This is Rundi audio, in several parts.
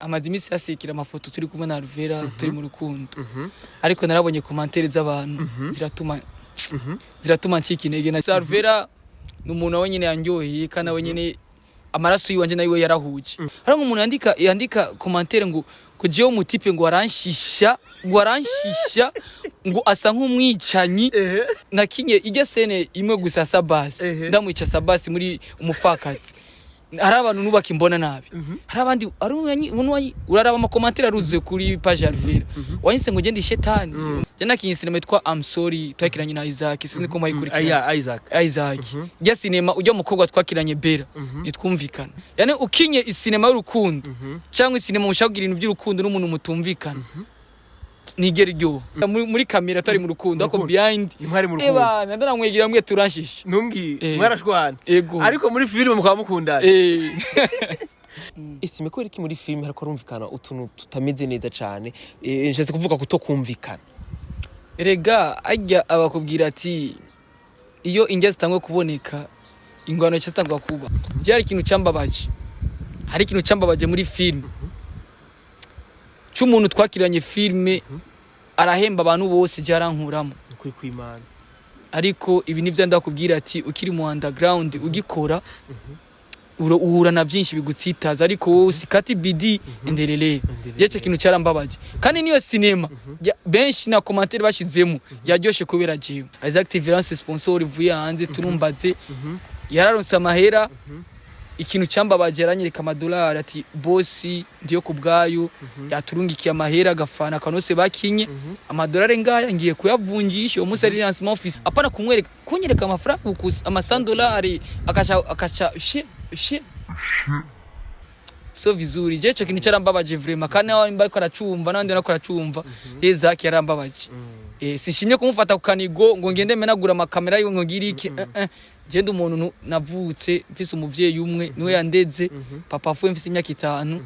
amaze iminsi yasikira amafoto turi kumwe na Alvella turi mu rukundo ariko narabonye commentaire z'abantu ziratuma ncika intege na Alvella n'umuntu nawe nyine yanyoheye kandi nawe nyine amaraso yiwanje nayo yarahuje hari umuntu yandika commentaire ngo kujeho umutipe ngo aranshisha ngo asa nk'umwicanyi nakinye ijya sene imwe gusa Sabasi ndamwica Sabasi muri umufakazi hari abantu nubaka imbona nabi hari abandi uraraba ama commentaire aruze kuri page Alvella wanyise ngo gende shetani jana kinsinema yitwa I'm sorry twakiranye na Isaac sinzi ko mayikurikira Isaac ya sinema ujya mukobwa twakiranye Bera nitwumvikana yani ukinye isinema y'urukundo cyangwa isinema mushagira ibintu by'urukundo n'umuntu mutumvikana nigera ryo muri kamera tari mu rukundo ako behind ebana ndaramwegira mwe turanshisha ntumbwi mwarashwana ariko muri film mukaba mukundana Estim ko iki muri film hariko rumvikana utuntu tutameze neza cyane nshase kuvuga kutokumvikana erega ajya abakubwira ati iyo injya zitangwe kuboneka ingwano cyatangwa kuba byari ikintu cyambabaje hari ikintu cyambabaje muri film cy'umuntu twakiranye filme arahemba abantu bose jarankuramo kuri kwimana ariko ibi nivyo ndakubwira ati ukiri mu underground ugikora uhura na byinshi bigutsitaza ariko wowe usikati bidi endelele yace kintu cyarambabaje kandi niyo cinema benshi na commentaire bashizemo yaryoshe kubera jewe Isaac Violence sponsor ivuye hanze turumbaze yararonse amahera ikintu cyambabaje aranyereka amadolari ati bossi ndiyo kubgayo yaturungikiye amahera gafana kanose bakinye amadolari ngaya ngiye kuyavunjisha umunsi ari lancement office apana kunyereka amafaranga $100 akacha so vizuri je cyo kintu cyarambabaje vraiment kandi aho mbariko aracumva nandi nako aracumva Isaac yarambabaje sishimye kumufata ku kanigo ngo ngende menagura amakamera yiwe ngo ngiriki genda umuntu navutse mfise umuvyeyi umwe niwe yandeze papa afuye mfise imyaka 5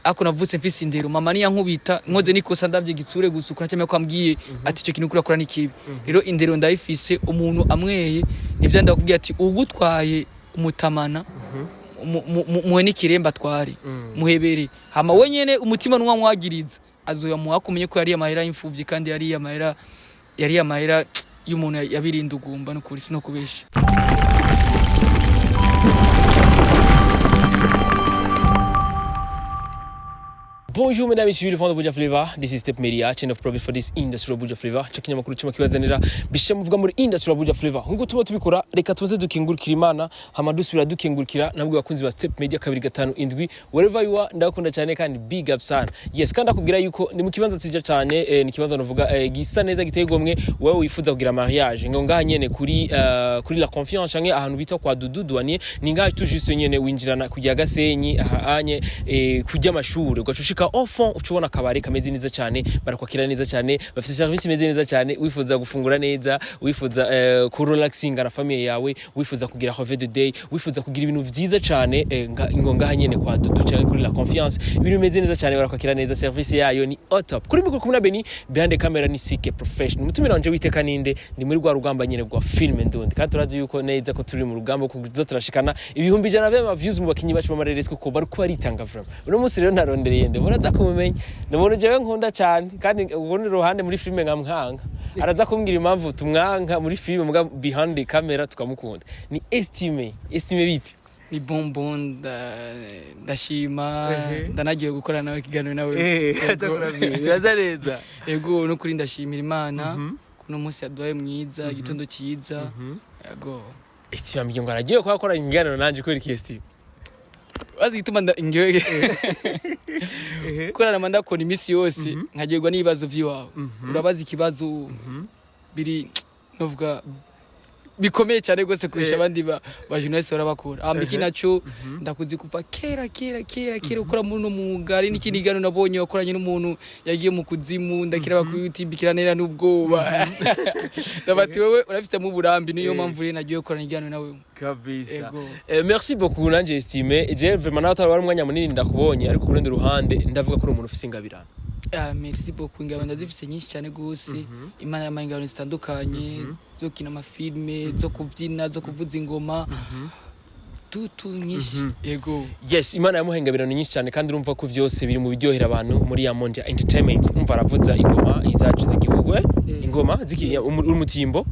ako navutse mfise indero mama ni yankubita nkoze nikosa ndavye gitsure gusukura cyame ko ambwiye ati cyo kintu kurakora nikibi rero indero ndayifise umuntu amweye ivyo ndakubwiye ati ugutwaye umutamana muhe nikiremba twari muhebere hama wenyene umutima nwa mwagiriza azoya muhakumenye ko yari amahera impfuvyi kandi yari amahera y'umuntu yabirindugumba no kuri sino kubesha. Bonjour mesdames et messieurs, le fond de Buja Flavor. This is Step Media, chain of progress for this industry of Buja Flavor. Chakanya makuru chima kibazanira bishe muvuga muri industry of Buja Flavor. Nkuko tuba tubikora reka tubaze dukingurikira Imana hama dusubira dukingurikira nabwo bakunzi ba Step Media 257 wherever you are ndakunda cyane kandi big up sana. Yes kandi akubwira yuko ni mu kibanza cija cyane ni kibanza novuga gisa neza giteye gomwe wewe wifuza kugira mariage ngo ngaha nyene kuri la confiance canke ahantu bita kwa Dudu douanier ni ngaha tu juste nyene winjirana kujya Gasenyi ahanye kujya amashuri ugacushika enfant ucubona kabari kameze neza cyane barakwakira neza cyane bafite service imeze neza cyane wifuza gufungura neza wifuza ku relaxing na family yawe wifuza kugira have the day wifuza kugira ibintu byiza cyane ngaha nyene kwa Dudu cyane kuri la confiance ibintu bimeze neza cyane barakwakira neza service yayo ni top kuri mikoro kumuna Beni behind the camera ni Sike professional mutumira wanje witeka ninde ndi muri rwa rugamba nyene rwa film ndundi kandi turazi yuko neza ko turi mu rugamba ko turashikana ibihumbi 100 by'ama views mu bakinyi bacu b'amareresi ko bari ko baritanga vraiment uno munsi rero narondereye nde muraza kumumenya n'umuntu jewe nkunda cyane kandi ubundi ruhande muri filme nkamwanga araza kumbwira impamvu tumwanka muri filme muga behind the camera tukamukunda ni Estim biti ni bonbon ndashima ndanagiye gukora nawe kiganiro nawe yaza neza yego no kuri ndashimira Imana kuno munsi yaduhaye mwiza igitondo cyiza yego Estim ambiye ngo aragiye gukora ingano nanje kuri Estim azituma ingyoge kora namanda ko imisi yose nkagirwa n'ibibazo by'iwawe urabaza ikibazo biri novuga bikomeye cyane gose kurisha abandi ba journalist barabakora ambiki naco ndakuzi kuva kera ukora muri no mugari n'ikindi gano nabonye wakoranye n'umuntu yagiye mu kuzimu ndakira ba YouTube kiranera n'ubwoba ndabati wewe urafite mu burambi niyo mpamvu rero nagiye gukorana igano nawe kabisa merci beaucoup nanje Estime je vraiment nawe atari umwanya munini ndakubonye ariko ku rundi ruhande ndavuga ko uri umuntu ufise ingabirana merci beaucoup ingabirana zifite nyinshi cyane gose Imana y'amahingano zitandukanye zo kina amafilme zo kubyina zo kuvuza ingoma tutu nyinshi yego yes Imana yamuhengabirana nyinshi cyane kandi urumva ko vyose biri mu biryohera abantu muri ya Mondia Entertainment umva aravuza ingoma izacu z'igihugu ingoma umutimbo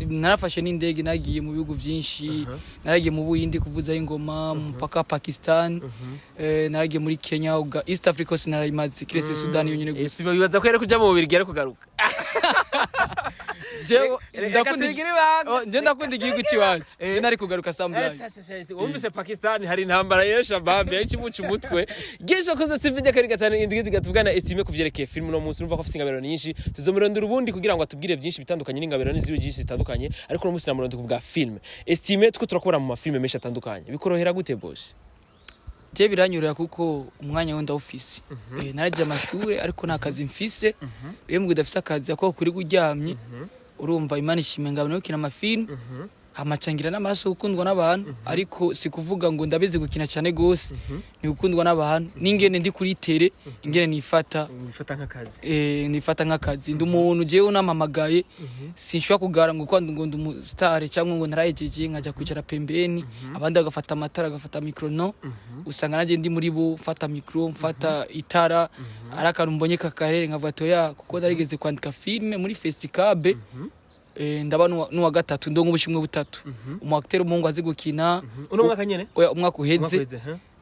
narafashe n'indege nagiye mu bihugu byinshi naragiye mu Buhindi kuvuza ingoma mpaka Pakistan naragiye muri Kenya East Africa sinarayimaze kiretse Sudan yonyine gusa sibo bibaza ko yari kuja mu Bubiligi ari kugaruka ndakunda igihugu cyiwacu nari kugaruka sambuye Ufise Pakistan hari intambara ya Shabab yacimuca umutwe gisho koze Steve kari gatanu indwi zigatuvugana Estim kuvyerekeye film no munsi urumva ko afise ingabiro nyinshi tuzomurondera ubundi kugira ngo atubwire byinshi bitandukanye n'ingabiro n'iziwe byinshi zitandukanye ariko no munsi namurondera kubwa film Estim two turakora mu mafilme menshi atandukanye bikorohera gute boss je biranyurira kuko umwanya wenda Ufise naraje amashuri ariko nta kazi mfise rero mbwe dafise akazi ako kuri guryamye urumva Imana ishime ngabano yo kina amafilme amacangira n'amaraso gukundwa n'abantu ariko sikuvuga ngo ndabizi gukina cyane gose ni gukundwa n'abantu n'ingene ndi kuri tere ingene nifata nk'akazi ndi umuntu jewe unamamagaye sinshwa kugara ngo kwandi ngo ndi star cyangwa ngo narayejeje nkaja kwicara pembeni abandi agafata amatara agafata micro no usanga naje ndi muri bo mfata micro mfata itara arakara mbonye kakarere nkavuga toya kuko darigeze kwandika filme muri festival ndaba nuwa gatatu ndongo ubushimwe butatu umwacteur umuhungu azi gukina uno mwaka nyene oya umwaka uheze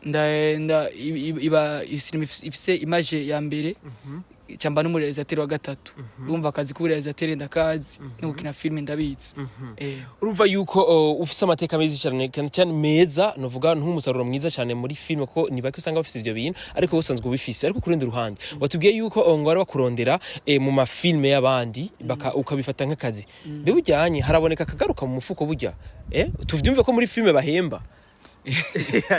nda iba ifise image ya mbere cyamba n'umurealizateur wa gatatu urumva akazi k'uburealizateur ndakazi no gukina filme ndabizi urumva yuko ufise amateka meza cyane meza novuga nk'umusaruro mwiza cyane muri filme ko nibaki usanga bafise ivyo bintu ariko usanzwe ubifise ariko kurindi ruhande watubwiye yuko ngo ari bakurondera mu mafilme y'abandi ukabifata nk'akazi be bujyanye haraboneka akagaruka mu mufuko burya tuvyumve ko muri filme bahemba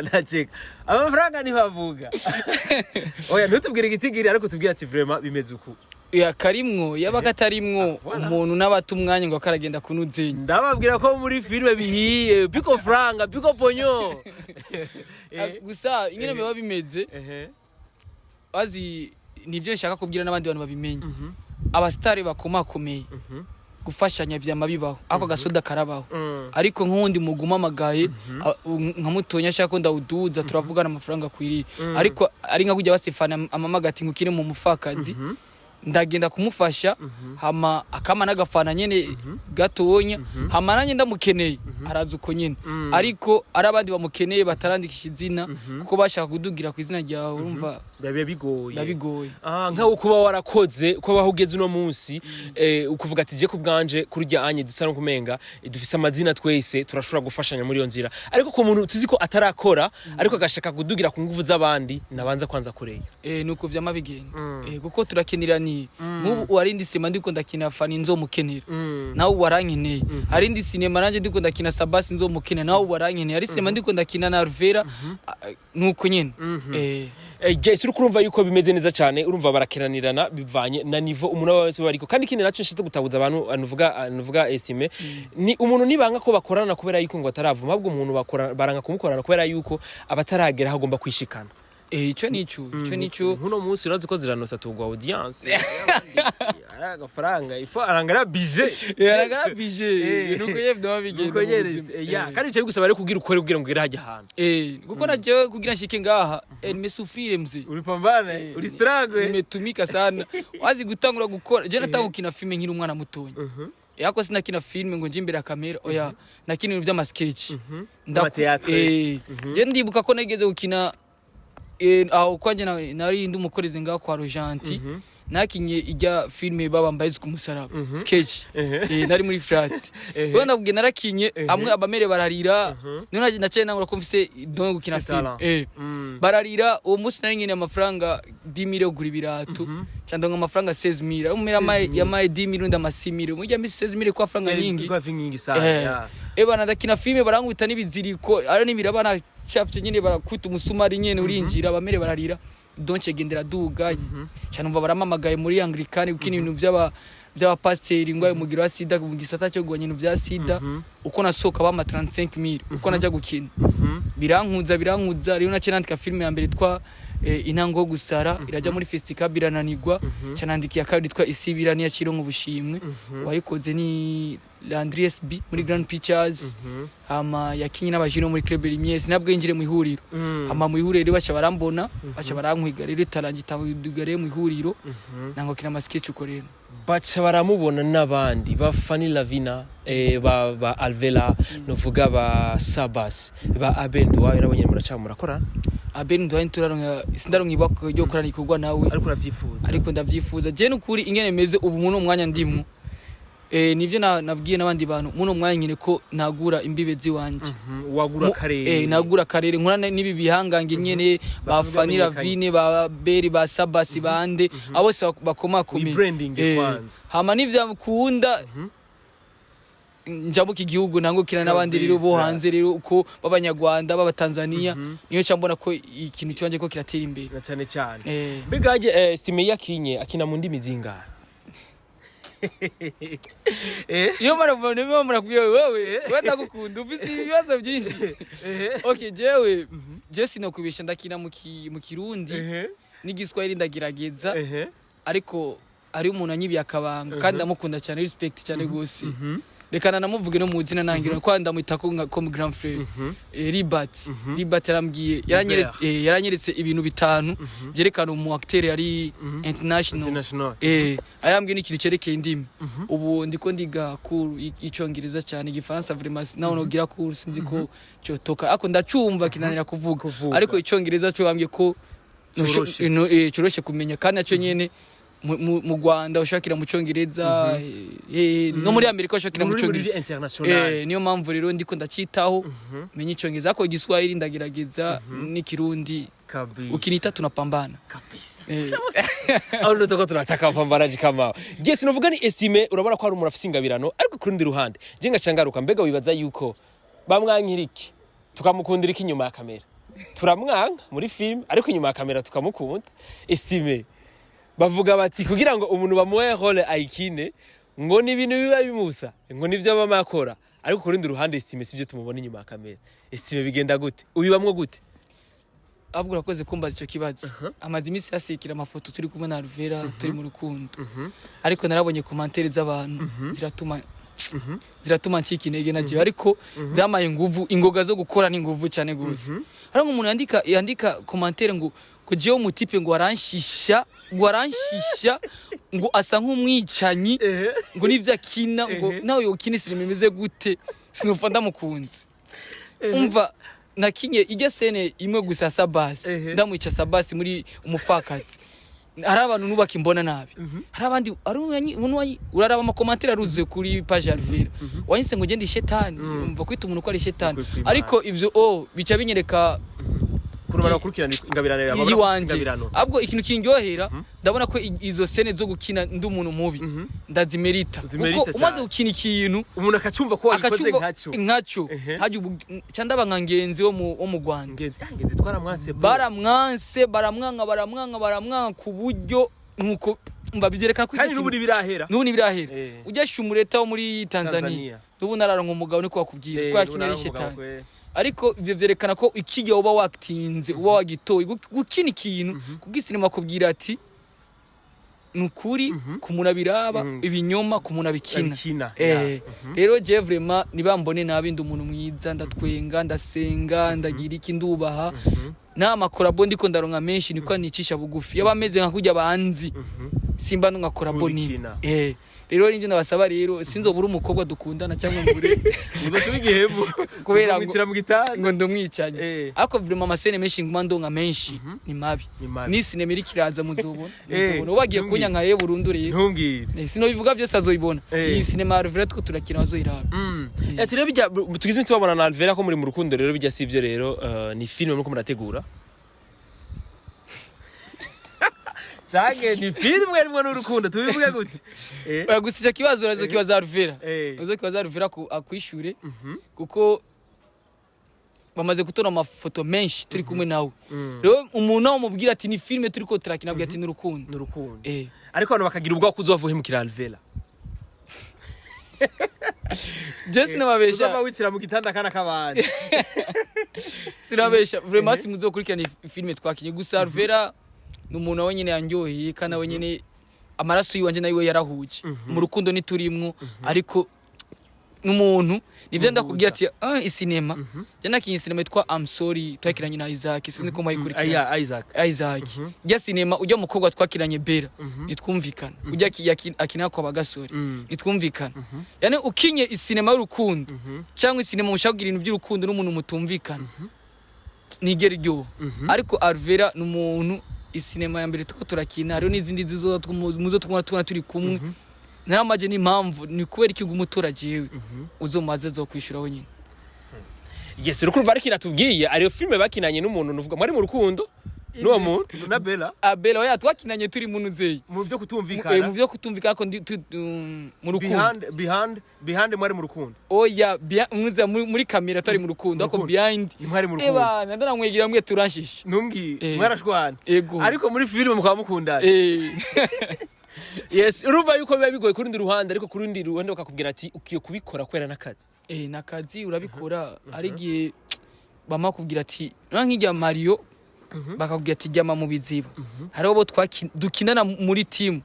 ndaceka amafaranga ntibavuga oya ntutubwire igitigiri ariko tubwire ati vraiment bimeze uku ya karimwo yabaga atarimwo umuntu nabata umwanya ngo akaragenda kunuzenye ndababwira ko muri filme bihiye piko franga piko ponyo gusa ingene biba bimeze azi nivyo nshaka kubwira n'abandi bantu babimenye abastari bakomakomeye gufashanya vyama bibaho ako gasoda karabaho ariko nk'undi muguma magaye nkamutonya shaka ndawuduza turavugana amafaranga kwiri ariko ari nka kujya basifana amamagati ngukire mu mufakazi ndagenda kumufasha hama akama nagafana nyene gatonya hama nanye ndamukeneye araza uko nyene ariko arabandi bamukeneye batarandikisha izina kuko bashaka kudugira ku izina ryawe urumva bigoye nka ukuba warakoze ko bahugeze uno munsi ukuvuga ati je kubwanje kurya anye dusara kumenga dufise amazina twese turashobora gufashanya muri iyo nzira ariko ku muntu tuzi ko atarakora ariko agashaka kudugira ku nguvu z'abandi nabanza kwanza kureyo nuko vyama bigenda kuko turakenirana mubu warindi sima ndiko ndakina fani nzomukenera nawe warankeneye arindi sinema nanje ndiko ndakina Sabasi nzomukenera nawe warankeneye ari sima ndiko ndakina na Alvella nuko nyene guys urumva yuko bimeze neza cyane urumva barakenanirana bivanye na niveau umuntu wese bariko kandi kindi naco nshite gutabuza abantu anuvuga Estim ni umuntu nibanga ko bakorana kubera yuko ngo ataravuma ahubwo umuntu baranga kumukorana kubera yuko abataragera hagomba kwishikana ico nico nkuno munsi urazi ko ziranosa tugwa audience agafaranga ifo arangara budget nuko yevdo bigenda kandi cyo gusaba ari kugira ukore kugira ngo gira hajya hano kuko naje kugira nshike ngaha nimesufire mzee ulipambana ulistruggle nimetumika sana wazi gutangura gukora je natangukina filme nkiri umwana mutonya yako sina kina filme ngo nje imbere ya kamera oya nakina ibintu by'ama sketch je ndibuka ko nageze gukina aho kwanje nari ndi umukoreze ngaho kwa Rojanti nakinye ijya filme baba mbayizi ku musaraba sketch nari muri flat bo ndavuge narakinye amwe abamere bararira none naciye nangura ko mfise dongo gukina filme bararira uwo munsi nari nyine amafaranga 10,000 yo gura ibirato cyandonga amafaranga 16,000 umera yamaye 10,000 ndamasimiro mujya misi 16,000 kwa franga nyingi sana bana ndakina filme barangwita n'ibiziriko ari n'imira bana chapte nyine barakwita umusumari nyene urinjira abamere bararira donche gendera duga cyane umva baramamagaye muri Anglikani ukina ibintu by'aba pasteur ngwaye mugira wa sida mu gisata cyo gwanya ibintu bya sida uko nasoka ba 35,000 uko najya gukina birankuza rero nace nandika filme ya mbere twa intango yo gusara iraja muri festival birananirwa canandikiye kabiri yitwa isibira niya kirongo bushimwe wayikoze ni Landries B muri Grand Pictures ama yakinye n'abajino muri Club Lumière sinabwo yinjire mu ihuriro ama mu ihuriro bacha barambona bacha barankwiga rero itarangita dugare mu ihuriro nango kina masketch uko rero bacha baramubona n'abandi ba Fanny Lavina ba Alvella novuga ba Sabas ba Abendo wawe nabonye murakorana Abendo turaronka sindaronka ibako ryo korana ikorwa nawe ariko ndavyifuza je n'ukuri ingene meze ubu muno mwanya ndimo nivyo nabwiye n'abandi bantu muno mwanya nyine ko nagura imbibe ziwanje wagura karere nagura karere nkora nibi bihangange nyene ba Fanny Lavine ba Beri ba Sabasi bande abo bakoma komeye branding kwanza hama nivyakunda njabuka igihugu nango kina n'abandi rero bo hanze rero uko babanyarwanda baba Tanzania niyo cyambona ko ikintu cyanje ko kiratera imbere cyane begaje Estim yakinye akina mu ndimi zingana iyo mara kubiye wewe ndagukunda ufise ibibazo byinshi okay je sinokubisha ndakina mu Kirundi n'igiswahili ndagerageza ariko ari umuntu anyibiye akabanga kandi ndamukunda cyane respect cyane gose rekana namuvuge no mu zina nangiro ko ndamwita ko mu grand frère Ribat yarambwiye yaranyeretse ibintu bitanu byerekana umu acteur yari international ayambwiye n'ikintu cerekeye indimi ubu ndiko ndiga kuri icongereza cyane igifaransa vraiment naho nogira kuri sinzi ko cyotoka ako ndacumva kinanira kuvuga ariko icongereza cyo bambwiye ko coroshe kumenya kandi naco nyene mu Rwanda ushakira mu Congereza no muri Amerika ushakira mu Congereza international niyo mpamvu rero ndiko ndacitaho menye Icongereza ko igiswahili ndagerageza n'ikirundi kabisa ukinita tunapambana kabisa aho ndo tunataka pambanaji kama gese novuga ni Estime urabona ko ari umuntu afise ingabirano ariko kurundi ruhande je ngacangaruka mbega wibaza yuko bamwankiriki tukamukundira iki nyuma ya kamera turamwanka muri film ariko nyuma ya kamera tukamukunda Estime bavuga bati kugira ngo umuntu bamuhe role ayikine ngo ni ibintu biba bimusa ngo nivyo bamakora ariko kurundi ruhande Estime sivyo tumubona inyuma ya kamera Estime bigenda gute ubibamwe gute abwo urakoze kumbaza icyo kibazo amazi imisi yasikira amafoto turi kumwe na Alvella turi mu rukundo ariko narabonye commentaire z'abantu ziratuma ncika intege nagiye ariko byamaye nguvu ingoga zo gukora ni nguvu cyane gose hari umuntu yandika commentaire ngo kujeho umutipe ngo aranshisha ngo asa nk'umwicanyi ngo nivyo akina ngo nawe yokina sinema imeze gute sinufata mukunzi umva nakinye ijya sene imwe gusa Sabasi ndamwica Sabasi muri umufakazi hari abantu nubaka imbona nabi hari abandi uraraba ama commentaire aruzuye kuri page Alvella wanyise ngo gende shetani umva kwita umuntu ko ari shetani ariko ivyo bica binyereka kurumana gukurikirana ingabirano y'abagabo abwo ikintu kinjohera ndabona ko izo sene zo gukina ndi umuntu mubi ndazimerita uko umaze gukina ikintu umuntu akacumva ko wayikoze nkaco haje cyandaba nkangenzi wo mu Rwanda ngenzi twaramwanse baramwanga ku buryo nuko mbabyerekana ko kandi n'ubu birahera ujyasha umureta wo muri Tanzania n'ubu nararonka umugabo niko wakubwira ko yakina ari shetani ariko ivyo vyerekana ko ikijya uba wakitinze uba wagitoye gukina ikintu kugisinema kubwira ati nukuri kumuna biraba ibinyoma kumuna bikina rero je vraiment nibambone nabindi umuntu mwiza ndatwenga ndasenga ndagira iki ndubaha nama collabo ndiko ndaronka menshi niko nicisha bugufi yabameze nka kujya banzi simba nunga collabo ni rero ninje nabasaba rero sinzobura umukobwa dukundana cyangwa mbure muzo igihembo kubera ngo ndomwicanye ariko vraiment amasene menshi nguma ndonga menshi ni mabi ni sinema iri kiraza muzobona wagiye kunyanka ye Burundi rero ntumbwire sino bivuga byose azoyibona iyi sinema Alvella two turakina azoyiraba ati rero bijya tugize tubabona na Alvella ko muri mu rukundo rero bijya sivyo rero ni filme nuko murategura Canke ni filmwe rimwe n'urukundo tubivuge gute gusija kibazo urazo kibaza Alvella uzo kibaza Alvella akwishure kuko bamaze gutona amafoto menshi turi kumwe nawe rero umuntu umubwira ati ni filme turiko turakina bwa ati n'urukundo ariko abantu bakagira ubwo kuzo bavuhemukira Alvella Jesse nababesha uzaba wicira mu gitanda kana kabandi sinabesha vraiment simuzokurikirana filme twakinye gusa Alvella n'umuntu wenyene yanyohiye kana wenyene amaraso yiwanje nayo yarahuje mu rukundo niturimwo ariko n'umuntu nivyo ndakubwira ati isinema je nakinye sinema yitwa I'm sorry twakiranye na Isaac sinzi ko mayikurikira Isaac ya sinema ujya mukobwa twakiranye Bera nitwumvikana ujya akina kwa bagasore nitwumvikana yani ukinye isinema y'urukundo cyangwa isinema mushagira ibintu by'urukundo n'umuntu mutumvikana nigera ryo ariko Alvella n'umuntu isinema ya mbere tuko turakina hariyo n'izindi zizo muzo twumva turi kumwe namaje n'impamvu ni kubera iki umuturage yewe uzomaze zo kwishura wenyine. Yes, rukumva ariko iratubwiye ariyo filme bakinanye n'umuntu nuvuga mwari mu rukundo n'uwo muntu na Bella. Bella oya twakinanye turi muntu nzeye mu byo kutumvikana. Mu byo kutumvikana ko mu rukundo. Behind mwari mu rukundo. Oya mwiza muri kamera tari mu rukundo ariko behind mwari mu rukundo. Ebana ndaramwegira mwe turashisha. Numbwi mwarashwana. Ariko muri filme mukaba mukundana. Yes, urumva yuko biba bigoye kurundi ruhande ariko kurundi ruhande bakakubwira ati ukiye kubikora kwera nakazi. Nakazi urabikora ari giye bama kubwira ati nk'ijya Mario bakakubwira ati jyama mu biziba. Hariho bo dukinana muri team.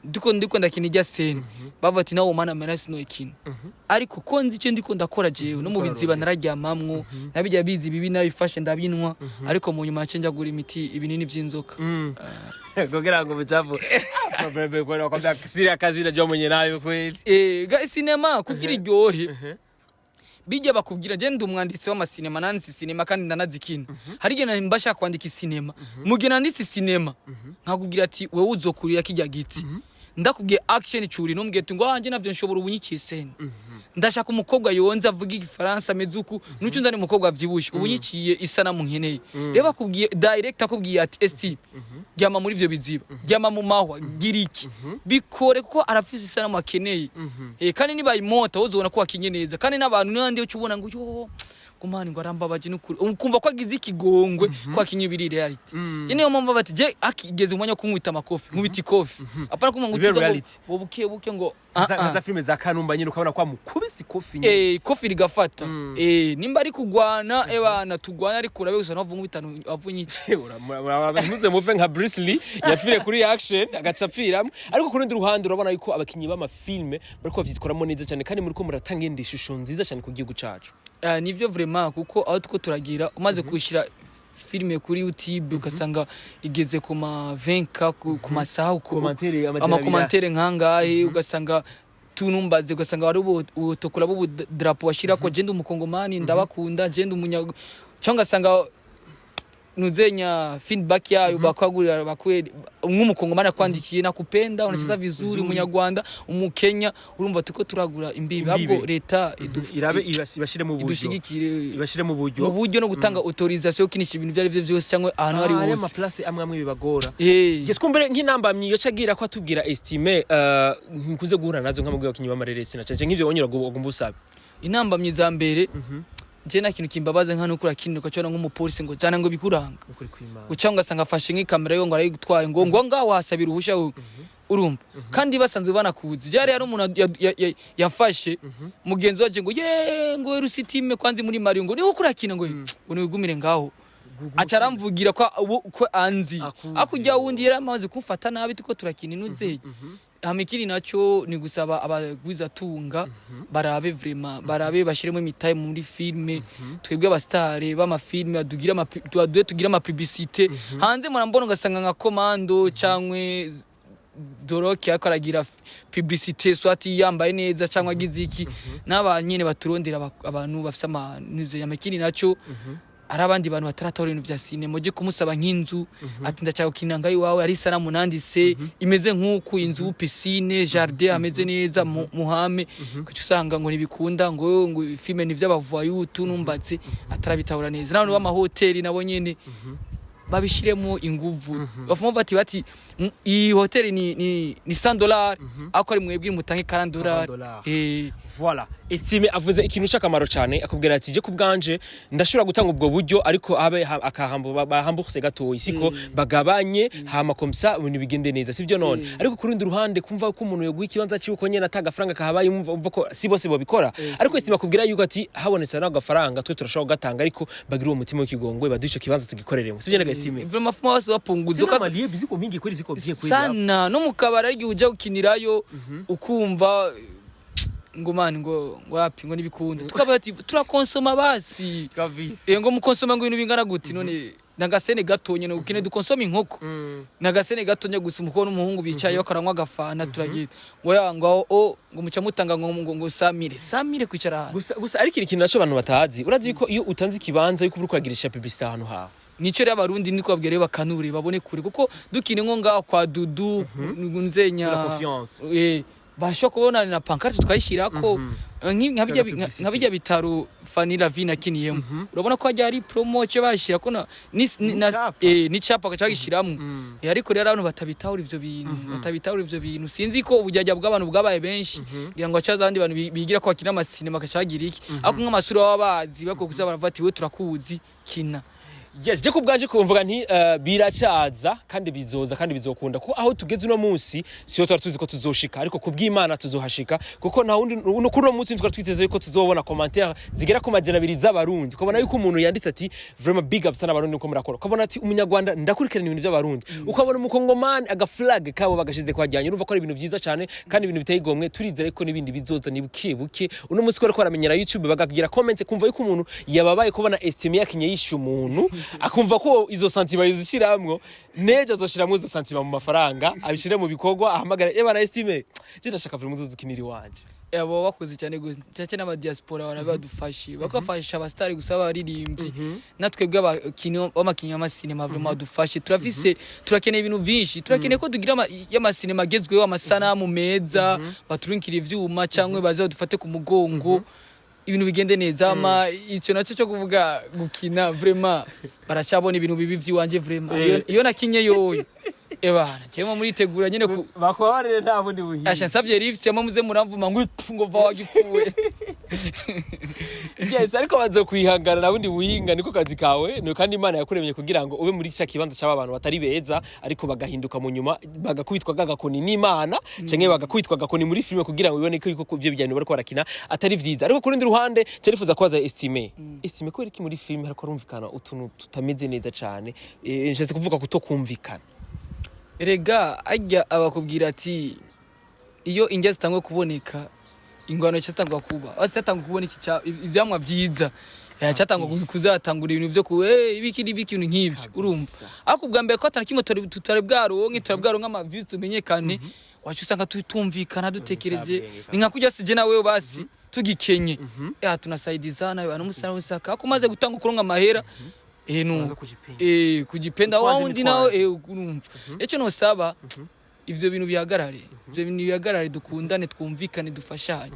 Ndiko ndakina ijya scene. Bava ati nawo mana menasi no ikina. Ariko konzi icyo ndiko ndakora jewe no mu biziba narajyamamwo nabijya bizi bibi nabifashe ndabinwa ariko mu nyuma cenja gura imiti ibinini by'inzoka. Kugira ngo bucavu bebe kwa kwa siri akazi na jomo nyenayo kweli sinema kugira iryohe bijya bakubwira je ndi umwanditsi w'amasinema nansi sinema kandi ndanazikina harigena mbasha kwandika isinema mugena ndisi sinema nkakubwira ati wewe uzokurira kijya giti ndakubwiye action curi numbwiye ati ngo hanje navyo nshobora ubunyikiye scene ndashaka umukobwa yonza avuga igifaransa mezuku nucyo ndani umukobwa avyibushe ubunyikiye isana mu nkeneye reba kubwiye director akubwiye ati Estim gyama muri ivyo biziba gyama mu mahwa giriki bikore kuko arafise isana mu akeneye kandi niba imota uzobona ko wakinye neza kandi n'abantu n'andi cyo ubona ngo yo kumani ngo arambabaje n'ukuri ukumva ko agize ikigongwe ko akinye ibiri reality yene yo mpamvu bati je akigeze umwanya kumwita amakofi nkubita ikofi apana kumva ngo ubuke ngo za filme za Kanumba nyine ukabona kwa mukubisi kofi kofi rigafata nimba ari kugwana ebana tugwana ariko urabe gusa navuga bitanu avunyike muze muve nka Bruce Lee yafire kuri action agacapfiramo ariko kurundi ruhande urabona yuko abakinyi b'amafilme bariko bavyitkoramo neza cyane kandi muri ko muratanga indi shusho nziza cyane ku gihugu cacu nivyo vraiment kuko aho tuko turagira umaze kushira filme kuri YouTube ugasanga igeze ku ma 20k ku masaha ama commentaire nkangahe ugasanga tunumbaze ugasanga wari ubutokura bu drapo washira ko je ndi umukongomani ndabakunda je ndi umunyago cyangwa sanga nuzenya feedback yayo bakwagurira bakweli umukongomani akwandikiye nakupenda unacheza vizuri umunyarwanda umukenya urumva tuko turagura imbibi ahubwo leta irabe ibashire mu buryo mu buryo no gutanga autorisation kinisha ibintu byari byo byose cyangwa ahantu hari hose ama place amwe bibagora yes kumbere nk'inambamyi yo cagira ko atubwira estime nkuze guhura nazo nk'amugwe wakinyi b'amareresi na canje nk'ivyo wonyura gumba usabe inambamyi za mbere je nakintu kimbabaza nkano ukura kintu ukacona nk'umupolisi ngo jana ngo bikuranga ucanga sanga afashe nk'ikamera yo ngo arayitwaye ngo ngaho wasabira uhusha urumva kandi basanzwe banakuzi jari yari umuntu yafashe mugenzi waje ngo ngo rusitime kwanzi muri Mario ngo niho kurakina ngo wigumire ngaho acaramvugira ko anzi akujya wundi yaramaze kumfata nabi tuko turakina inuzeye hamikiri nacho ni gusaba abagwiza tunga barabe vraiment barabe bashiremo imitaye muri filme twebwe abastare b'amafilme tugira ama publicité hanze murambona ugasanga nka komando cyangwe doroki akaragira publicité swati yambaye neza cyangwa giziki n'abanyene baturondera abantu bafise amanize hamikiri nacho arabandi bantu bataratora ibintu bya sinema je kumusaba nk'inzu ati ndacyaho kinanga yiwawe ari sana munandise imeze nk'uko inzu piscine jardin ameze neza muhame kuko usanga ngo nibikunda ngo filme ni vy'abavoyu tunumbatse atarabitahura neza n'abantu b'amahoteli nabo nyene babishiremo inguvu bafuma bati iyi hotel ni $100 ako ari mwebwe mutange $40 voilà Estim avuze ikintu cy'akamaro cyane akubwira ati je kubganje ndashobora gutanga ubwo buryo ariko abe bahamburse gato isiko bagabanye hama komsa ibintu bigende neza sivyo none ariko kurundi ruhande kumva ko umuntu yoguha ikibanza cy'uko nyene ataga faranga kahabaye umva ko si bose babikora ariko Estim akubwira yuko ati habonetse n'agafaranga twe turashobora gatanga ariko bagira uwo mutima w'ikigongwe baduha ico kibanza tugikoreremo sivyo naga Estim vraiment fuma bose bapunguza ukazaliye biziko mingi kweli ziko bye kweli sana no mukabara ari ujya gukinirayo ukumva ngo mani ngo wapi ngo nibikunda tukaba ati turakonsoma basi kabisa ngo mukonsoma ngo ibintu bingana guti none nagasene gatonye no ukine dukonsoma inkoko nagasene gatonye gusa umuko n'umuhungu bicaye bakaranywa gafana turagita ngo yango ngo muca mutanga ngo samire kwicara gusa ariko ikintu naco abantu batazi urazi ko iyo utanze ikibanza yuko uri kwagirisha publicité ahantu hawe nico rero abarundi niko babwire bakanure babone kure kuko dukine ngo ngaho kwa dudu nzenya la confiance basho kubona na pancarte twayishirako nk'abijya bitaro Fanila Vina kiniyemo urabona ko hajya ari promo cyo bashira ko ni chapa cyagishiramo ariko rero abantu batabitahura ivyo bintu sinzi ko ubujyajya bw'abantu bwabaye benshi ngira ngo acaza abandi bantu bigira ko bakina amasinema kacagira iki ako nk'amasura w'abazi bako kuza baravati we turakuzi kina yes je kubganje kumvuga nti biracaza kandi bizoza kandi bizokunda kuko aho tugeze uno munsi siyo tuzi ko tuzoshika ariko kubw'Imana tuzohashika kuko nta wundi no kuri uno munsi twari twiteze ko tuzobona commentaire zigera ku majana 2 z'abarundi kubona yuko umuntu yanditse ati vraiment big up sana abarundi uko murakora kubona ati umunyarwanda ndakurikirana ibintu by'abarundi ukabona umukongomani aga flag kabo bagashize kwajyanye urumva ko ari ibintu byiza cyane kandi ibintu biteye igomwe turizere ko nibindi bizoza ni buke uno munsi ko aramenyera YouTube bagagira comment kumva yuko umuntu yababaye kubona Estim yakinye yishe umuntu akumva ko izo santima yizishiramwo neje azoshiramwo izo santima mu mafaranga abishire mu bikorwa ahamagara bana Estim je ndashaka vuba muzozikinira wanje abo bakoze cyane cyane n'aba diaspora barabadufashe bakafasha abastari gusaba baririmbyi natwe bw'abakino bamakinyo y'amasinema vraiment dufashe turakeneye ibintu byinshi turakeneye ko dugira y'amasinema agezweho amasanamu meza baturinkira ivyuma cyangwa bazadufate ku mugongo ibintu bigende neza icyo nacyo cyo kuvuga gukina vraiment baracabona ibintu bibi by'iwanje vraiment iyo nakinye yoyo ebana cyemo muri tegura nyene bakubarire nta bundi buhiye asha nsavye lift cyamo muze muramvuma ngo va wagipfuye yes ariko bazo kwihangana na bundi buhinga niko kazi kawe no kandi Imana yakuremye kugira ngo ube muri cya kibanza cy'aba bantu batari beza ariko bagahinduka mu nyuma bagakubitwa gagakoni n'Imana canke bagakubitwa gagakoni muri filme kugira ngo bibone ko ivyo bijyanye bariko barakina atari vyiza ariko kurundi ruhande cyarifuza kwaza Estim ko iri muri filme hariko rumvikana utuntu tutameze neza cyane nshaka kuvuga kutokumvikana erega ajya abakubwira ati iyo injya zitangwe kuboneka ingwano cyatangwa kuba azatangwa kuboneka ivyamwa byiza cyatangwa kuzatangura ibintu byo ku ibikiri bikintu nk'ibyo urumva akubwa mbere ko atanakimwe tutare bwaronka ama views tumenyekane wacu usanga tutumvikana dutekereje ni nka kujya sije nawe basi tugikenye tunasaidiza abantu musaka akumaze gutanga kuronka amahera kujipenda waundi nawe urumva eco no saba ivyo bintu bihagarare dukundane twumvikane dufashanye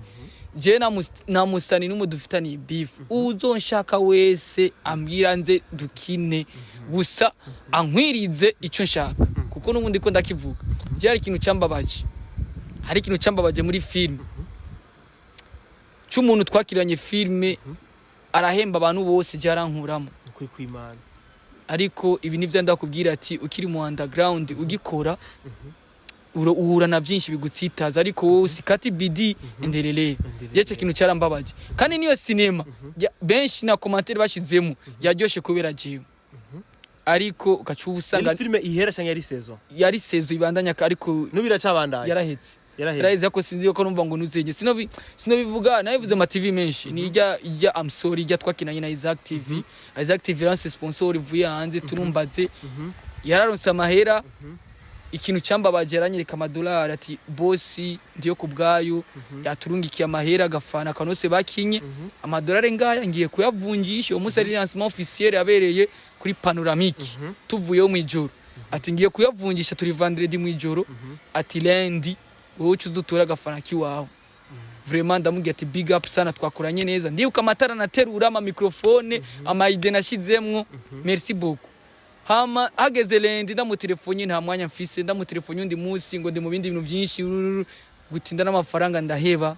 je na musani numu dufitani beef uzonshaka wese ambwira nze dukine gusa ankwirize ico nshaka kuko nubundi ko ndakivuga je hari ikintu cyambabaje muri film cy'umuntu twakiranye filme arahemba abantu bose je arankuramo kwimana ariko ibi nivyo ndakubwira ati ukiri mu underground ugikora uhura na byinshi bigutsitaza ariko wowe usikati bidi enderele yace kintu cyarambabaje kandi niyo cinema benshi na commentaire bashizemo yaryoshe kubera jewe ariko ukacubusanga filme ihera cyangwa yari saison ibandanya ariko nubira cyabandanya yaraheze ko sinzi ko numva ngo nuzenye sinobivuga nayivuze ama TV menshi ni ijya I'm sorry ijya twakinanye na Isaac TV lance sponsor ivuye hanze turumbaze yararonse amahera ikintu cyambabaje aranyereka amadolari ati bossi ndiyo kubgayo yaturungikiye amahera gafana kanose bakinye amadolari ngaya ngiye kuyavunjisha umunsi ari lancement officiel yabereye kuri panoramique tuvuyeho mu ijoro ati ngiye kuyavunjisha turi vendredi mu ijoro ati lundi wowe udutura gafana kiwawe vraiment ndamubwiye ati big up sana twakoranye neza ndibuka amatara naterura ama microphone ama ide nashizemwo merci beaucoup hama hageze lendi ndamutelefone nta mwanya mfise ndamutelefone undi munsi ngo ndi mu bindi bintu byinshi gutinda n'amafaranga ndaheba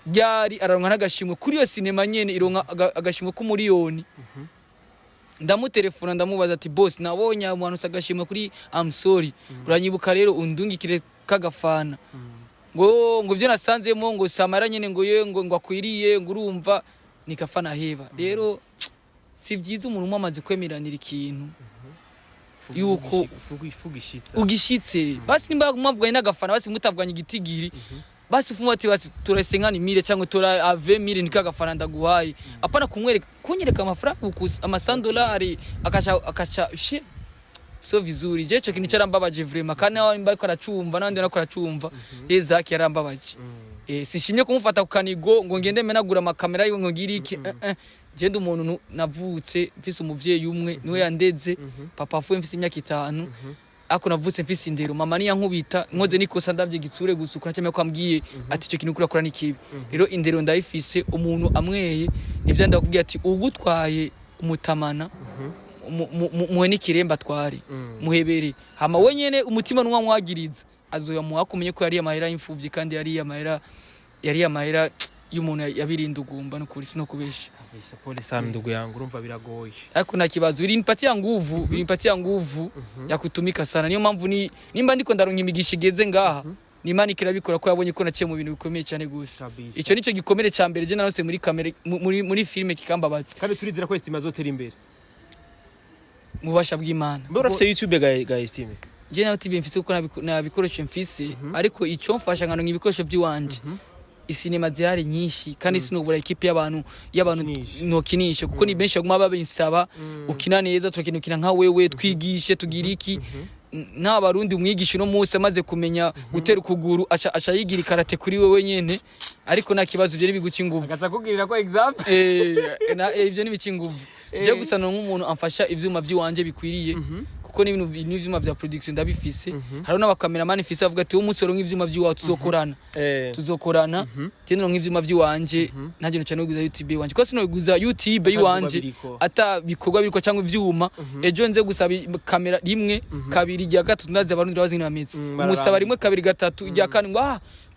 byari araronka n'agashimwe kuri yo sinema nyene ironka agashimwe ku miliyoni ndamutelefona ndamubaza ati boss nabonye umuntu sagashimwe kuri I'm sorry uranyibuka rero undungikire kagafana ngo byo nasanzemo ngo samara nyene ngo ye ngo akwiriye ngo urumva nikafana heba rero si byiza umuntu amaze kwemeranira ikintu yuko ugishitse basi nimba mwavuganye n'agafana basi mutavuganye igitigiri basi fumu ati basi turesengana imire cyangwa tora ave mire nikagafana ndaguhaye apana kunyereka amafaranga $100 akacha she so vizuri je cyo kintu cyarambabaje vraiment kandi nawe mba ko aracumva nandi nako aracumva Zaki yarambabaje sishimye kumufata ku kanigo ngo ngende menagura amakamera yo ngo ngiri iki je ndi umuntu navutse mfise umuvyeyi umwe niwe yandeze papa afuye mfise imyaka 5 ako navutse mfise indero mama ni yankubita nkoze nikosa ndavye gitsure gusukura cyame ko ambwiye ati cyo kintu kurakora nikibi rero indero ndayifise umuntu amweye ivyo ndakubwiye ati ugutwaye umutamana muhe n'ikiremba tware muhebere hama wenyene umutima n'umwa mwagiriza azoya muhakumenye ko yari amahera impfuvyi kandi yari amahera y'umuntu yabirindugumba no kuri sino kubesha kabisa. Pole sana ndugu yangu, urumva biragoye ariko nta kibazo birimpatia nguvu ya kutumika sana. Niyo mpamvu nimba ndiko ndaronka imigisha igeze ngaha ni Imana ikirabikora ko yabonye ko naciye mu bintu bikomeye cyane gusa. Icyo nico gikomere ca mbere je narose muri kamera muri filme kikambabatse kandi turizera ko Estim azotera imbere mu bubasha bw'Imana. Mbona ufise YouTube ga Estim? Je na TV mfise uko nabikoresho mfise ariko icyo mfasha ngano ibikoresho by'iwanje isinema zihari nyinshi kandi sinubura equipe y'abantu nokinisha kuko ni benshi baguma babinsaba ukina neza turakinukina nka wewe twigishe tugira iki nta barundi umwigisha no munsi amaze kumenya gutera ukuguru acha yigira karate kuri wewe nyene ariko nta kibazo byo biguca inguvu agaza kugirira ko example ibyo nibica inguvu je gusana nk'umuntu amfasha ivyuma by'iwanje bikwiriye kuko n'ibintu n'ivyuma bya production ndabifise hari n'abakameramani fise avuga ati umusoro nk'ivyuma by'iwawe tuzokorana tendo nk'ivyuma by'iwanje ntaje no cyane guza YouTube wanje ko sino guza YouTube yiwanje ata bikorwa biriko cyangwa ivyuma ejo nze gusaba kamera rimwe kabiri rya gatatu ndaze abarundi bazina bamitse umusaba rimwe kabiri gatatu rya kane ngo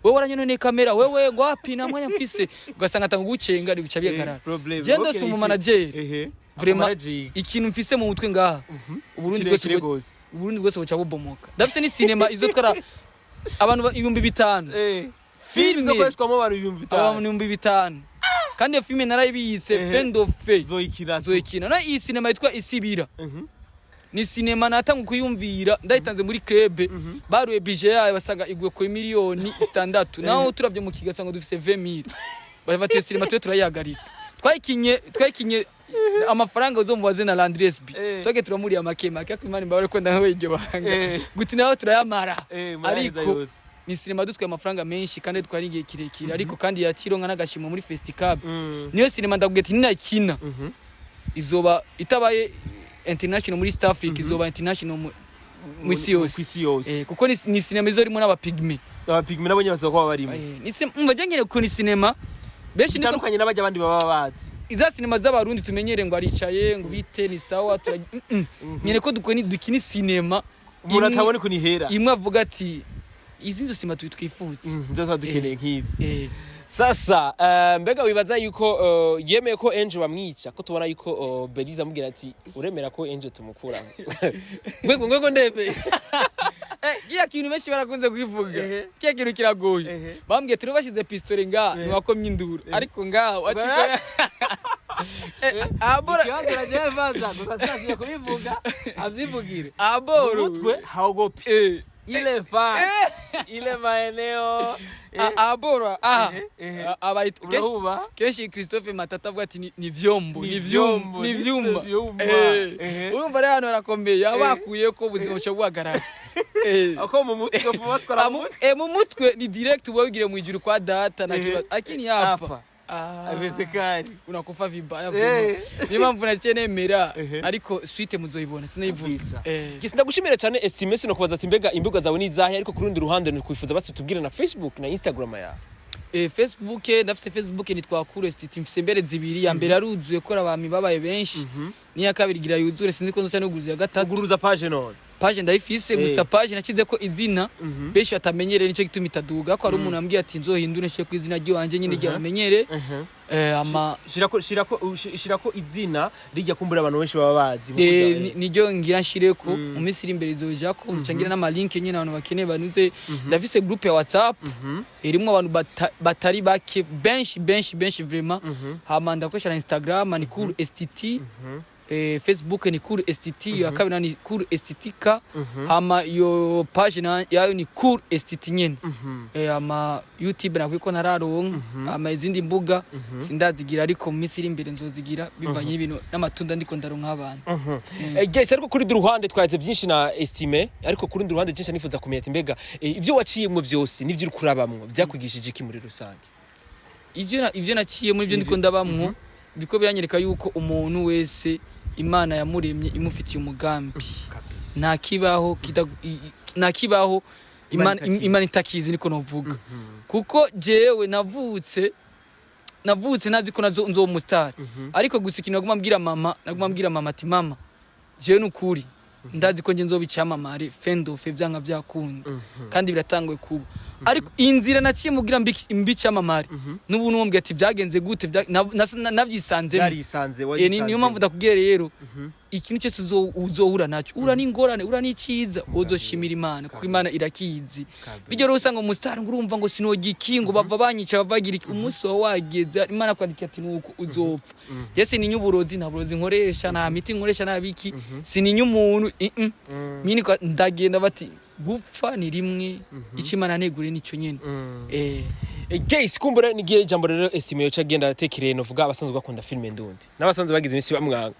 wewe waranyone kamera wewe ngo apina mwanya mfise ugasanga atangugucenga bica byegarara gendo su mu manager vraiment ikintu mfise mu mutwe ngaha Uburundi bwose buca bubomoka dafite ni cinema izotwara abantu 5,000 film zo kweskwamo abantu 5,000 kandi iyo filme narayibitse fendofe zoikina na iyi cinema yitwa Isibira ni cinema natanga kuyumvira ndayitanze muri club baruye budget yayo basaga igwe kuri miliyoni 6 naho turavye mu kigasanga dufise 20,000 bafatiye cinema twe turayagarika twayikinye amafaranga uzomubaze na Landres B toke turamuri amakema kya Imana mbare ko ndawe iryo banga guti naho turayamara ariko ni cinema dutwaye amafaranga menshi kandi twaringiye kirekire ariko kandi yakironka n'agashimo muri festival niyo cinema ndabwete ninakina izoba itabaye international muri East Africa izoba international mu isi yose kuko ni cinema izorimo n'abapigme nabonye basoko barimo ni cinema njye ko ni cinema benshi ndandukanye n'abajya abandi baba bazi iza cinema z'abarundi tumenyere ngo aricaye ngo bite ni sawa nyene ko dukini cinema umuntu atabone ko ni hera imwe avuga ati izi nzo cinema twifuza nzo dukeneye nk'izi sasa mbega wibaza yuko yemeye ko Angel bamwica ko tubona yuko Beliza amubwira ati uremera ko Angel tumukura ngwego ndebe kiya kintu benshi barakunze kwivuga kiya kintu kiragoye bambwiye turi bashize pistole nga niwakomye induru ariko nga wacika abora kiyangira je vaza gusa sasiye kubivuga avyivugire aboro mutwe haogopi ile maeneo abora abaita keshi Christophe Matata avuga ati ni vyombo urumva rero hano rakomeye yabakuye ko buzima cyo buhagarara ako mu mutwe batwara mu mutwe ni direct ubagire mu ijuru kwa data na kibazo akini hapa abesekari unakufa vibaya niba mvuna cyenemera ariko suite muzoyibona sinayivuga gisinda gushimira cyane SMS no kubaza ati mbega imbuga zawe ni zahe ariko kurundi ruhande ni kwifuza basi tubwire na Facebook na Instagram ya Facebook ndafite Facebook nitwa kuri Estim mfise mbere zibiri ya mbere aruzuye ko abami babaye benshi niya kabiri gira yuzure sinzi ko nzoca nuguruza ya gatatu uguruza page none page ndayifise gusa page nakize ko izina benshi batamenyereye nico gituma itaduga ko ari umuntu ambwiye ati nzohindure nshe ku izina ryanje nyine ryamenyere shirako izina rijya kumbura abantu benshi baba bazi niryo ngira nshireko mu minsi iri imbere zoja ko ncangira n'ama link nyine abantu bakeneye banuze ndafise group ya WhatsApp irimo abantu batari bake benshi vraiment hama ndakoresha na Instagram ni kuri STT Facebook ni kuri STT ya kabiri ni kuri STTK hama yo page yayo ni kuri STT nyene hama YouTube nakwiko nararonka hama izindi mbuga sindazigira ariko mu minsi iri imbere nzozigira bivanye ibintu n'amatunda ndiko ndaronka abantu guys ariko kuri ruhande twaze byinshi na Estime ariko kuri ruhande byinshi nifuza kumenya ati mbega ivyo waciyemwe vyose nivyo uri kurabamwe byakwigishije iki muri rusange ivyo naciye muri byo ndiko ndabamwe biko biranyereka yuko umuntu wese Imana yamuremye imufitiye umugambi nakibaho Imana itakizi niko novuga kuko jewe navutse nazi ko nzo umustar ariko gusikina naguma mbwira mama ati mama jewe nukuri ndazi ko nje nzobicamamare fendofe byanga byakunda kandi biratanguye kuba ariko inzira naciye mugira mbicamamare n'ubu numbwe ati byagenze gute navyisanze niyo mpamvu ndakubwiye rero ikintu cyose uzohura naco ura n'ingorane ura n'iciza uzoshimira Imana kuko Imana irakizi bijyo rero usanga umustar ngurumva ngo sinogikingo bava banyica bavagira iki umunsi wageze Imana kwandika ati nuko uzopfa yese ni nyuburozi nta burozi nkoresha nta miti nkoresha nta biki sininya umuntu mini ndagenda bati gupfa ni rimwe ikimana negure nico nyene guys kumbura nigiye jambo rero Estime yo cagenda atekereye no vuga abasanzwe bakunda filme ndundi n'abasanzwe bagize imisi bamwanga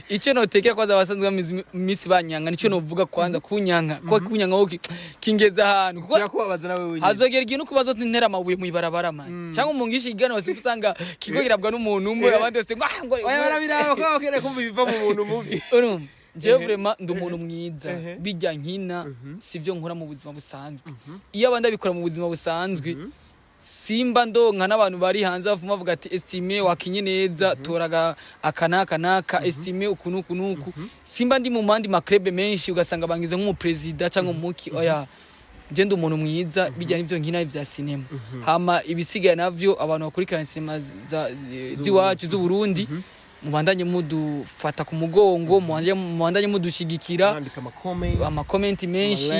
icyo notekera kwaza abasanzwe imisi banyanga nico novuga kwanza kunyanka ko kunyanka woki kingeza ahantu kuko yakubabaza nawe wenyine hazogera igihe nuko bazo ntera amabuye mu ibarabara man cyangwa umungisha igana wasifusanga kigogirabwa n'umuntu umwe abandi bose ngo oya barabiraba ko bakere kumva biva mu muntu mubi je vraiment ndi umuntu mwiza bijya nkina sivyo nkora mu buzima busanzwe iyo abandi bikora mu buzima busanzwe simba ndonka n'abantu bari hanze bavuma bavuga ati Estime wakinye neza toraga akanaka Estime ukunuku simba ndi mu mandi makrebe menshi ugasanga bangize nk'umupresident cyangwa umuki oya je ndi umuntu mwiza bijya nivyo nkina bya cinema hama ibisigaye navyo abantu bakurikirana cinema ziwacu z'u Burundi mubandanye mudufata ku mugongo mubandanye mudushigikira ama comment menshi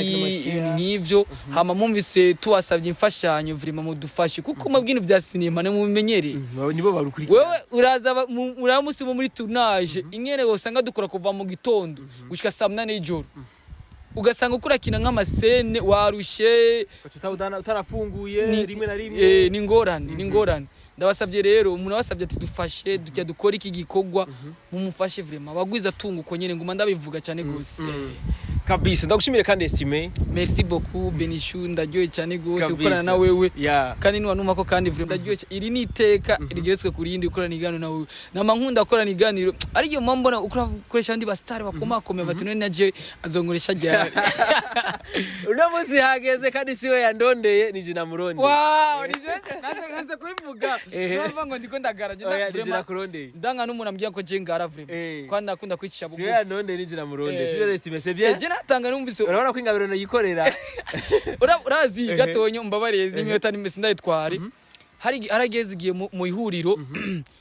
nk'ivyo hama mumvise tuwasavye imfashanyo vrima mudufashe kuko mabwino bya sinema ne mumenyere nibo barukurikira wewe uraza uramusi muri tournage inkere usanga dukora kuva mu gitondo gushika saa 8 y'ijoro ugasanga ukurakina nk'amasene warushe utarafunguye rimwe na rimwe ni ngorane ndabasabye rero umuntu wasabye ati dufashe dukya dukora iki gikorwa mumufashe vraiment bagwiza tunguko nyene nguma ndabivuga cyane gose kabisa ndagushimire kandi Estime merci beaucoup Benishu ndaryoye cyane gose ukorana na wewe kandi numa ko kandi vraiment ndaryoye iri niteka rigeretswe kuri yindi ukorana igano na wewe namankunda akorana iganiro ariyo mbona ukoresha ndi bastar bakomakome bati none naje azongoresha ryari unamuzi hageze kandi siwe yandondeye nije namuronde wow naze kubivuga nava ngo ndiko ndagaraje nakurondeye ndanga n'umuntu ambwiye ko je ngara vraiment kandi nakunda kwicisha bugu siwe yandondeye nije namuronde siwe Estime c'est bien natanga numvise urabona ko ingabiro no yikorera urazi gatonyo mbabariye n'imyota nimese ndayitwari harageze igiye mu ihuriro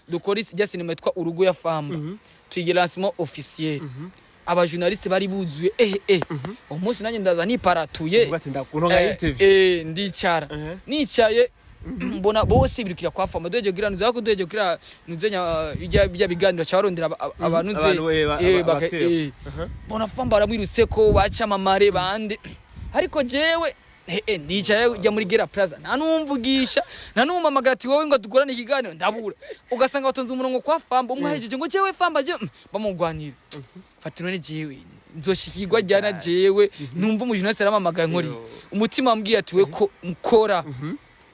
dukora isi cinema yitwa urugo ya famba tuyigerasimo officiel aba journaliste bari buzuye umunsi nanjye ndaza niparatuye ugati ndakunonga interview ndicara nicaye mbona bose birukira kwa famba doje gira nuza ko doje gira nuzenya bijya biganiro cyarondera abantu nze mbona famba aramwiruse ko bacamamare bande ariko jewe ndicaye ujya muri Gera Plaza nanumvugisha nanumamagara ati wowe ngo dukorane ikiganiro ndabura ugasanga batonze umurongo kwa famba umwahejeje ngo jewe famba je bamugwanira fatino ne jewe nzoshikirwa jyana jewe numva umujuna se aramamagaye nkori umutima wambwiye ati we ko mukora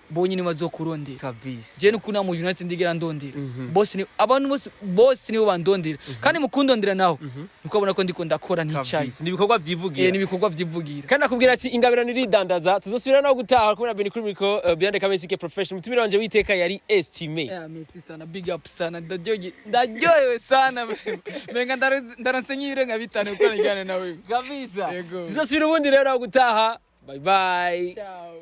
bonyine bazokurondera kabisa je nukuna mu United ndigera ndondera boss ni abantu boss nibo bandondera kandi mukundondera naho ukabona ko ndiko ndakora nticaye ni ibikorwa vyivugira ni ibikorwa vyivugira kandi akubwira ati ingabiro niridandaza tuzosubira no gutaha kubera beni kuri miko behind camera CK professional mutumire wanje witeka yari Estim merci sana big up sana ndajoyewe sana menga ndaransenye ibirenga bitanu uko njyana nawe kabisa tuzosubira ubundi rero gutaha bye bye ciao